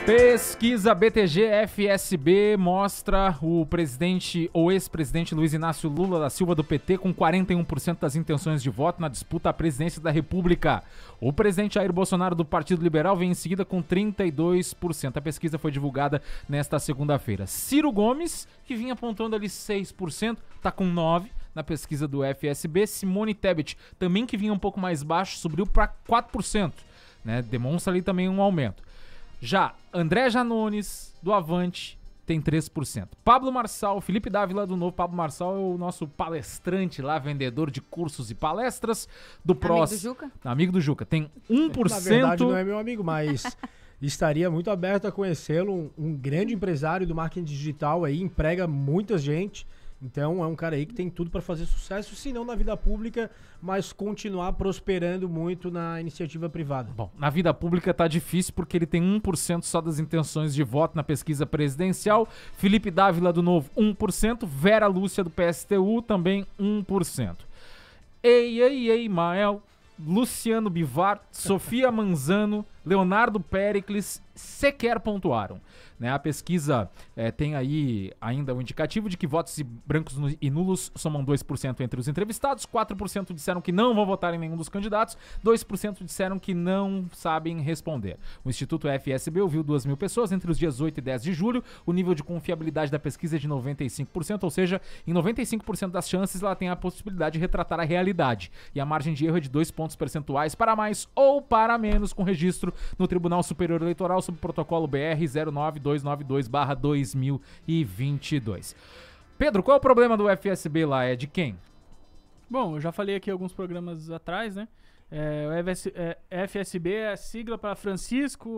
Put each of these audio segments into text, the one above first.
Pesquisa BTG-FSB mostra o presidente ou ex-presidente Luiz Inácio Lula da Silva do PT com 41% das intenções de voto na disputa à presidência da República. O presidente Jair Bolsonaro do Partido Liberal vem em seguida com 32%. A pesquisa foi divulgada nesta segunda-feira. Ciro Gomes, que vinha apontando ali 6%, está com 9% na pesquisa do FSB. Simone Tebet, também que vinha um pouco mais baixo, subiu para 4%, né? Demonstra ali também um aumento. Já André Janones, do Avante, tem 3%. Pablo Marçal, Felipe Dávila do Novo. Pablo Marçal é o nosso palestrante lá, vendedor de cursos e palestras do PROS. Amigo do Juca? Amigo do Juca. Tem 1%. Na verdade não é meu amigo, mas estaria muito aberto a conhecê-lo. Um grande empresário do marketing digital aí, emprega muita gente. Então é um cara aí que tem tudo para fazer sucesso, se não na vida pública, mas continuar prosperando muito na iniciativa privada. Bom, na vida pública tá difícil porque ele tem 1% só das intenções de voto na pesquisa presidencial. Felipe Dávila do Novo, 1%. Vera Lúcia do PSTU, também 1%. Ei, Mael, Luciano Bivar, Sofia Manzano, Leonardo Péricles sequer pontuaram. Né, a pesquisa tem aí ainda um indicativo de que votos brancos e nulos somam 2% entre os entrevistados, 4% disseram que não vão votar em nenhum dos candidatos, 2% disseram que não sabem responder. O Instituto FSB ouviu 2.000 pessoas entre os dias 8 e 10 de julho, o nível de confiabilidade da pesquisa é de 95%, ou seja, em 95% das chances ela tem a possibilidade de retratar a realidade, e a margem de erro é de 2 pontos percentuais para mais ou para menos, com registro no Tribunal Superior Eleitoral sob o protocolo BR 09292/2022. Pedro, qual é o problema do FSB lá? É de quem? Bom, eu já falei aqui alguns programas atrás, né? O FSB é a sigla para Francisco,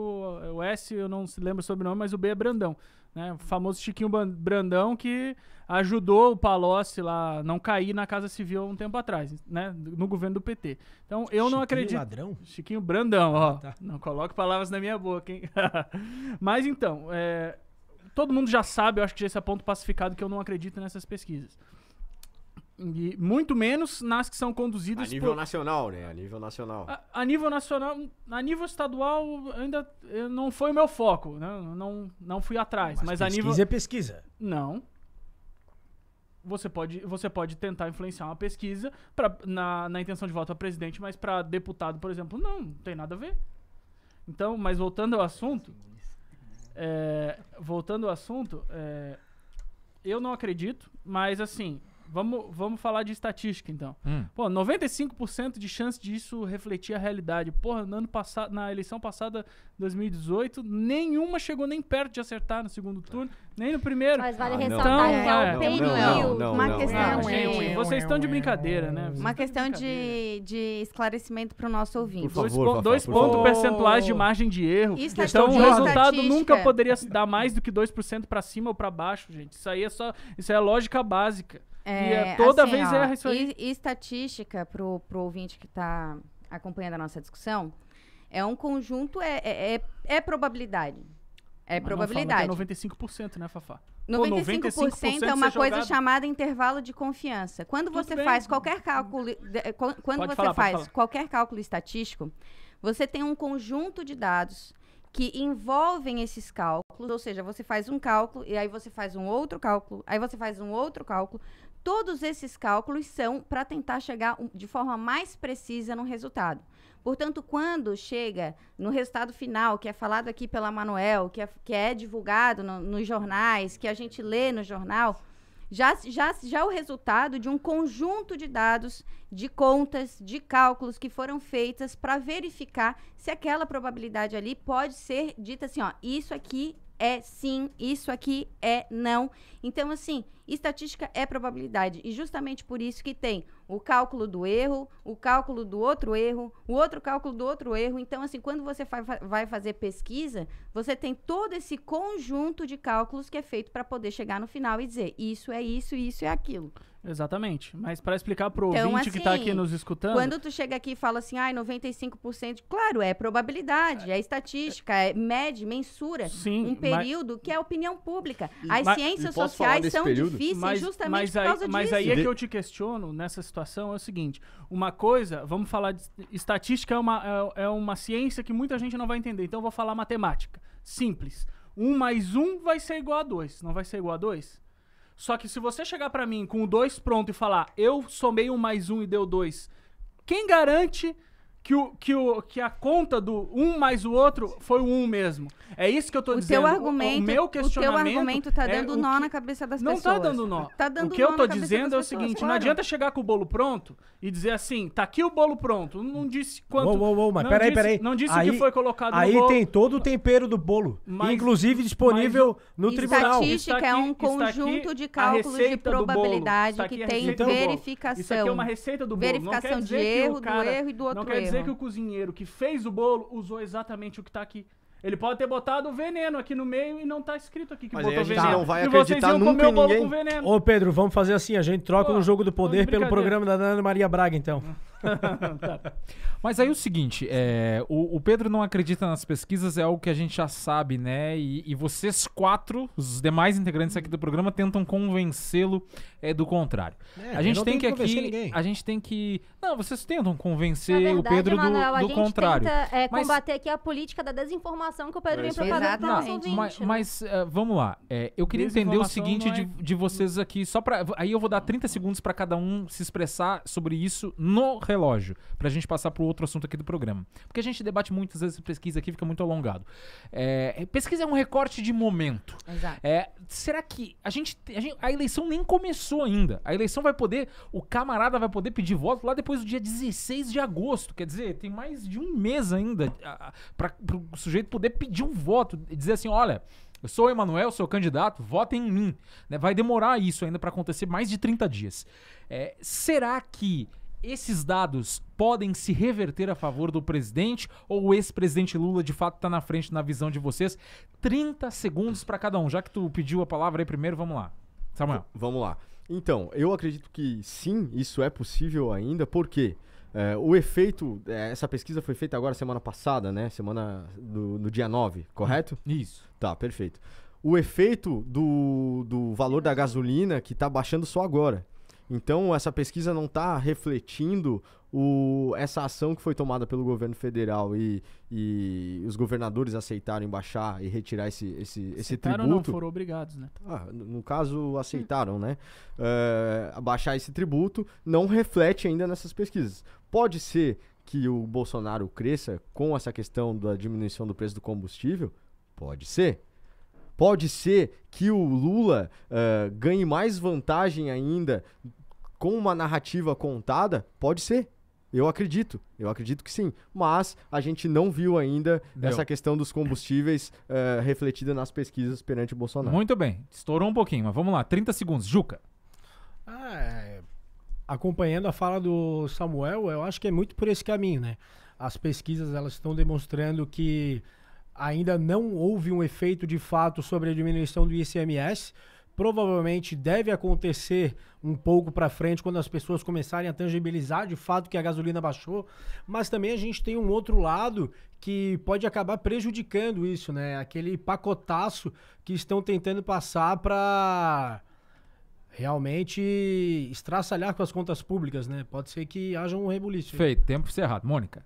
o S eu não lembro o sobrenome, mas o B é Brandão. Né? O famoso Chiquinho Brandão que ajudou o Palocci lá não cair na Casa Civil há um tempo atrás, né? No governo do PT. Então eu não acredito. Chiquinho Ladrão? Chiquinho Brandão, ó. Tá. Não coloque palavras na minha boca, hein? Mas então, todo mundo já sabe, eu acho que esse é ponto pacificado, que eu não acredito nessas pesquisas. E muito menos nas que são conduzidas a nível nacional, né? A nível nacional. A nível nacional, a nível estadual ainda não foi o meu foco, né? Não fui atrás, mas a nível pesquisa é pesquisa. não. Você pode tentar influenciar uma pesquisa na intenção de voto a presidente, mas para deputado, por exemplo, não tem nada a ver. Então, mas voltando ao assunto, eu não acredito, mas assim, vamos falar de estatística, então. Pô, 95% de chance disso refletir a realidade. Porra, no ano passado, na eleição passada, 2018, nenhuma chegou nem perto de acertar no segundo turno, nem no primeiro. Mas vale Então, ressaltar que é o PNL, não, uma não, questão gente, vocês estão de brincadeira, né? uma questão de esclarecimento para o nosso ouvinte. Por favor, Dois por pontos favor. percentuais de margem de erro. Estatística. Então o resultado Estatística. nunca poderia dar mais do que 2% para cima ou para baixo, gente. Isso é lógica básica. E toda assim, vez erra isso aí. E estatística, pro ouvinte que está acompanhando a nossa discussão, é um conjunto, é probabilidade. É Mas probabilidade. Não fala que é 95%, né, Fafá? 95% é uma ser coisa jogado. chamada intervalo de confiança. Quando você bem. faz qualquer cálculo, qualquer cálculo estatístico, você tem um conjunto de dados que envolvem esses cálculos, ou seja, você faz um cálculo e aí você faz um outro cálculo, aí você faz um outro cálculo. Todos esses cálculos são para tentar chegar de forma mais precisa no resultado. Portanto, quando chega no resultado final, que é falado aqui pela Manuel, que é divulgado nos jornais, que a gente lê no jornal, já o resultado de um conjunto de dados, de contas, de cálculos que foram feitas para verificar se aquela probabilidade ali pode ser dita assim, ó, isso aqui é sim, isso aqui é não. Então, assim, estatística é probabilidade. E justamente por isso que tem o cálculo do erro, o cálculo do outro erro, o outro cálculo do outro erro. Então, assim, quando você vai fazer pesquisa, você tem todo esse conjunto de cálculos que é feito para poder chegar no final e dizer isso é isso e isso é aquilo. Exatamente. Mas para explicar pro Então, ouvinte que tá assim, aqui nos escutando... Quando tu chega aqui e fala assim, 95%, claro, é probabilidade, é estatística, mensura Sim, um período que é opinião pública. As Mas- ciências posso falar sociais desse são período? difíceis justamente mas por causa mas disso. aí é que eu te questiono nessa situação é o seguinte, uma coisa, vamos falar de estatística é uma ciência que muita gente não vai entender, então eu vou falar matemática, Simples. 1 mais 1 vai ser igual a 2. Não vai ser igual a 2? Só que se você chegar pra mim com o 2 pronto e falar, eu somei 1 mais 1 e deu 2, quem garante que a conta do 1 mais o outro foi o 1 mesmo? É isso que eu tô dizendo. O meu questionamento... O teu argumento tá dando nó na cabeça das pessoas. Não tá dando nó. Tá dando o que nó eu tô na cabeça dizendo é o das pessoas, seguinte, claro. não adianta chegar com o bolo pronto e dizer assim, tá aqui o bolo pronto. Não disse quanto... Mas não peraí. Não disse o que foi colocado no aí bolo. Aí tem todo o tempero do bolo, inclusive disponível no tribunal. Estatística é um conjunto de cálculos de probabilidade que tem verificação. Isso aqui é uma receita do bolo. Verificação de erro, do erro e do outro erro. Não quer dizer que o cozinheiro que fez o bolo usou exatamente o que tá aqui. Ele pode ter botado o veneno aqui no meio e não tá escrito aqui que mas botou aí a gente veneno. não vai e acreditar vocês iam nunca comer em o bolo ninguém. com veneno. Ô Pedro, vamos fazer assim, a gente troca no Jogo do Poder pelo brincadeira. programa da Ana Maria Braga, então. Mas aí o seguinte, o Pedro não acredita nas pesquisas, é algo que a gente já sabe, né? E vocês 4, os demais integrantes aqui do programa, tentam convencê-lo do contrário. A gente tem que aqui, a gente tem que... Não, vocês tentam convencer verdade, o Pedro Manuel, do contrário. A gente tenta mas, combater aqui a política da desinformação que o Pedro vem propagando para nosso ouvinte. Mas vamos lá, eu queria entender o seguinte de vocês aqui, só pra... Aí eu vou dar 30 segundos pra cada um se expressar sobre isso no relógio, pra gente passar pro outro assunto aqui do programa. Porque a gente debate muitas vezes pesquisa aqui, fica muito alongado. Pesquisa é um recorte de momento. Exato. Será que a eleição nem começou ainda? A eleição o camarada vai poder pedir voto lá depois do dia 16 de agosto. Quer dizer, tem mais de um mês ainda para o sujeito poder pedir um voto e dizer assim, olha, eu sou o Emanuel, sou candidato, votem em mim. Né? Vai demorar isso ainda para acontecer mais de 30 dias. Será que esses dados podem se reverter a favor do presidente ou o ex-presidente Lula de fato está na frente na visão de vocês? 30 segundos para cada um. Já que tu pediu a palavra aí primeiro, vamos lá. Samuel. Vamos lá. Então, eu acredito que sim, isso é possível ainda, porque o efeito... essa pesquisa foi feita agora semana passada, né? Semana no dia 9, correto? Isso. Tá, perfeito. O efeito do valor da gasolina que está baixando só agora. Então, essa pesquisa não está refletindo essa ação que foi tomada pelo governo federal e os governadores aceitaram baixar e retirar esse tributo. Não foram obrigados, né? No caso, aceitaram, né? Baixar esse tributo não reflete ainda nessas pesquisas. Pode ser que o Bolsonaro cresça com essa questão da diminuição do preço do combustível? Pode ser. Pode ser que o Lula ganhe mais vantagem ainda com uma narrativa contada? Pode ser. Eu acredito que sim. Mas a gente não viu ainda essa questão dos combustíveis refletida nas pesquisas perante o Bolsonaro. Muito bem. Estourou um pouquinho, mas vamos lá. 30 segundos. Juca. Acompanhando a fala do Samuel, eu acho que é muito por esse caminho, né? As pesquisas elas estão demonstrando que ainda não houve um efeito de fato sobre a diminuição do ICMS. Provavelmente deve acontecer um pouco para frente quando as pessoas começarem a tangibilizar de fato que a gasolina baixou, mas também a gente tem um outro lado que pode acabar prejudicando isso, né? Aquele pacotaço que estão tentando passar para realmente estraçalhar com as contas públicas, né? Pode ser que haja um rebuliço. Feito, tempo encerrado. Mônica.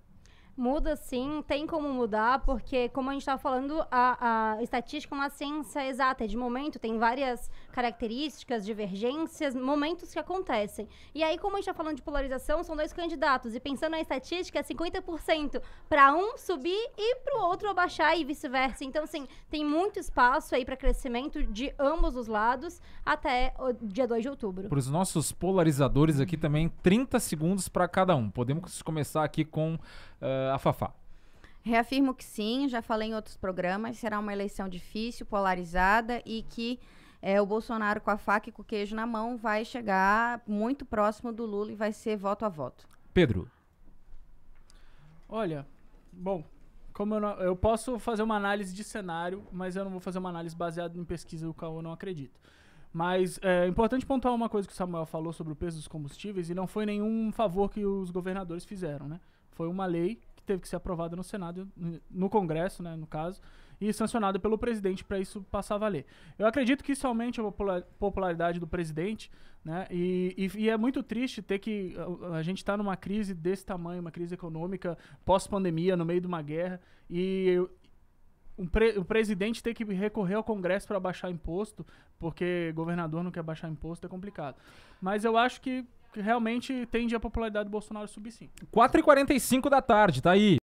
Muda sim, tem como mudar, porque como a gente estava falando, a estatística é uma ciência exata, de momento tem várias características, divergências, momentos que acontecem. E aí, como a gente está falando de polarização, são dois candidatos, e pensando na estatística, é 50% para um subir e para o outro abaixar e vice-versa. Então, assim, tem muito espaço aí para crescimento de ambos os lados até o dia 2 de outubro. Para os nossos polarizadores aqui também, 30 segundos para cada um. Podemos começar aqui com a Fafá. Reafirmo que sim, já falei em outros programas, será uma eleição difícil, polarizada e que o Bolsonaro com a faca e com o queijo na mão vai chegar muito próximo do Lula e vai ser voto a voto. Pedro. Olha, bom, como eu posso fazer uma análise de cenário, mas eu não vou fazer uma análise baseada em pesquisa do qual eu não acredito. Mas é importante pontuar uma coisa que o Samuel falou sobre o preço dos combustíveis e não foi nenhum favor que os governadores fizeram, né? Foi uma lei que teve que ser aprovada no Senado, no Congresso, né, no caso, e sancionada pelo presidente para isso passar a valer. Eu acredito que isso aumente a popularidade do presidente, né, e é muito triste ter que... A gente está numa crise desse tamanho, uma crise econômica, pós-pandemia, no meio de uma guerra, e o presidente ter que recorrer ao Congresso para baixar imposto, porque governador não quer baixar imposto, é complicado. Mas eu acho que realmente tende a popularidade do Bolsonaro subir sim. 4h45 da tarde, tá aí.